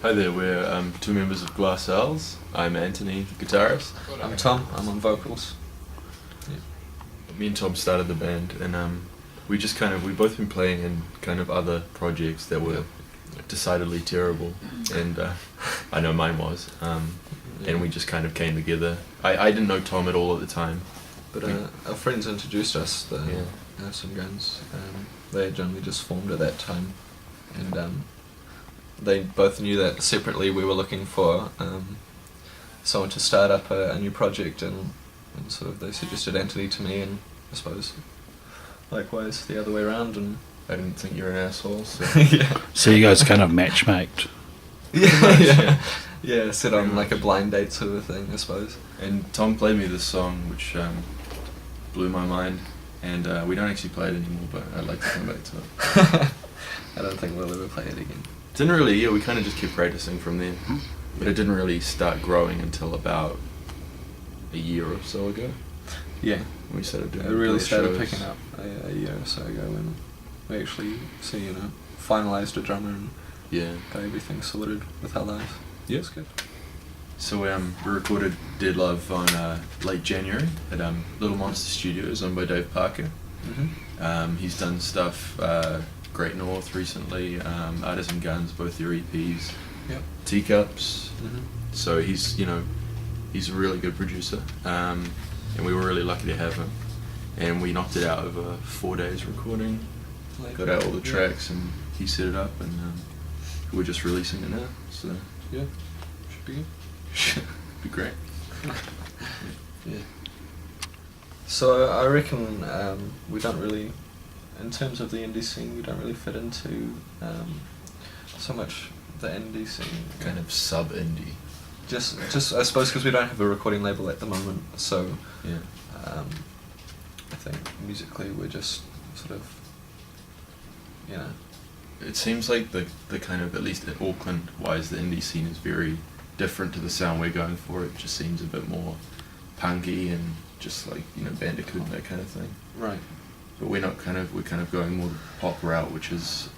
Hi there, we're two members of Glass Owls. I'm Antony, guitarist. I'm Tom, I'm on vocals. Me and Tom started the band, and we've both been playing in kind of other projects that were decidedly terrible, and I know mine was, and we just kind of came together. I didn't know Tom at all at the time. But our friends introduced us, some guns. They had generally just formed at that time, and they both knew that separately we were looking for someone to start up a new project, and sort of they suggested Antony to me, and I suppose likewise the other way around, and I didn't think you were an asshole, so... yeah. So you guys kind of matchmaked? Yeah, set on like a blind date sort of thing, I suppose. And Tom played me this song, which blew my mind, and we don't actually play it anymore, but I'd like to come back to it. I don't think we'll ever play it again. Didn't really, we kind of just kept practicing from then, but it didn't really start growing until about a year or so ago. Yeah, we started doing it really started shows. picking up a year or so ago when we actually finalised a drummer and got everything sorted with our lives. Yeah, it's good. So we recorded Dead Love on late January at Little Monster Studios, owned by Dave Parker. Mm-hmm. He's done stuff Great North recently, Artisan Guns, both their EPs, Teacups. Mm-hmm. So he's a really good producer, and we were really lucky to have him. And we knocked it out over 4 days recording, got out all the tracks, and he set it up, and we're just releasing it now. So yeah, should be good. Should be great. Yeah. So I reckon we don't really, in terms of the indie scene, we don't really fit into so much the indie scene. Kind of sub-indie. Just I suppose because we don't have a recording label at the moment, so I think musically we're just sort of, It seems like the kind of, at least at Auckland-wise, the indie scene is very different to the sound we're going for. It just seems a bit more punky and just like, Bandicoot and that kind of thing. Right. But we're kind of going more the pop route, which is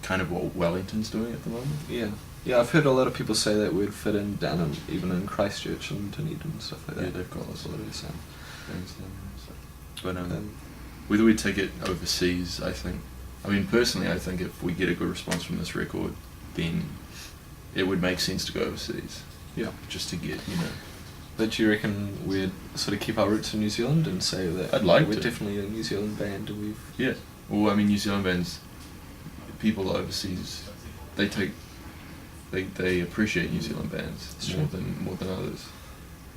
kind of what Wellington's doing at the moment. Yeah. Yeah, I've heard a lot of people say that we'd fit in down in, even in Christchurch and Dunedin and stuff like that. Yeah, they've got lots of those sound. things down there. But whether we take it overseas, personally, I think if we get a good response from this record, then it would make sense to go overseas. Yeah. Just to get, But do you reckon we'd sort of keep our roots in New Zealand and say that I'd like we're to. definitely a New Zealand band and we've... Yeah. Well, New Zealand bands, people overseas, they appreciate New Zealand bands more than others.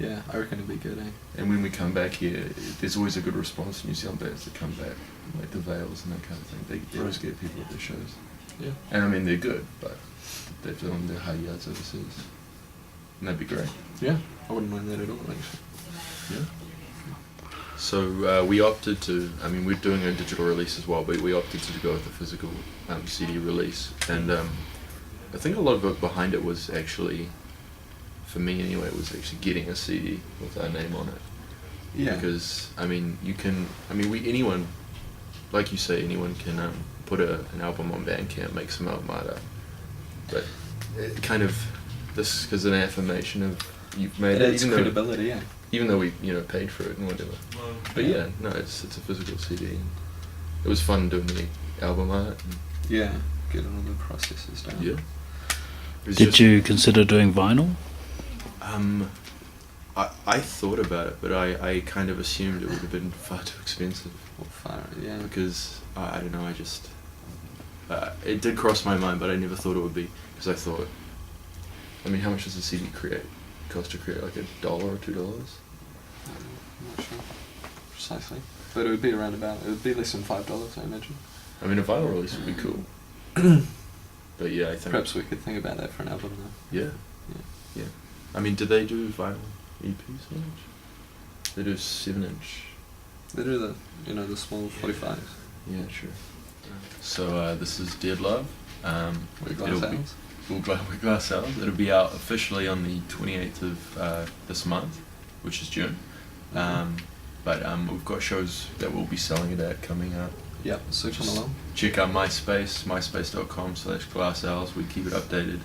Yeah, I reckon it'd be good, eh? And when we come back here, there's always a good response to New Zealand bands that come back, like the Veils and that kind of thing. They always get people at their shows. Yeah. And they're good, but they've done their high yards overseas. And that'd be great. Yeah, I wouldn't mind that at all, actually. Yeah. So we opted to, we're doing a digital release as well, but we opted to go with the physical CD release. And I think a lot of it behind it was actually, for me anyway, it was actually getting a CD with our name on it. Yeah. Because, anyone, like you say, anyone can put an album on Bandcamp, make some album art. But it kind of, this is an affirmation of you've made it. It's credibility, yeah. Even though we, paid for it and whatever. But it's a physical CD. And it was fun doing the album art. Yeah, getting all the processes down. Yeah. Did you consider doing vinyl? I thought about it, but I kind of assumed it would have been far too expensive. Yeah. Because, I don't know, it did cross my mind, but I never thought it would be, because I thought, how much does a CD cost to create, like $1 or $2? I'm not sure precisely, but it would be it would be less than $5, I imagine. A vinyl release would be cool. But yeah, I think... Perhaps we could think about that for an album though. Yeah. Do they do vinyl EPs so much? They do 7-inch. They do the small 45s. Yeah, sure. So this is Dead Love. We're Glass Owls. It'll be out officially on the 28th of this month, which is June. But we've got shows that we'll be selling it at coming up. Yeah, so come along. Check out MySpace, myspace.com/glassowls. We keep it updated.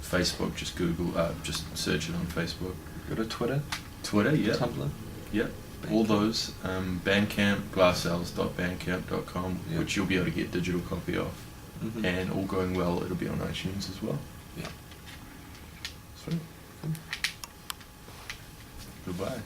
Facebook, just Google, just search it on Facebook. Go to Twitter, Twitter, yeah. Tumblr. Yep. All those. Bandcamp, glasscells.bandcamp.com, Yeah. which you'll be able to get digital copy of. Mm-hmm. And all going well, it'll be on iTunes as well. Yeah. Sweet. Goodbye.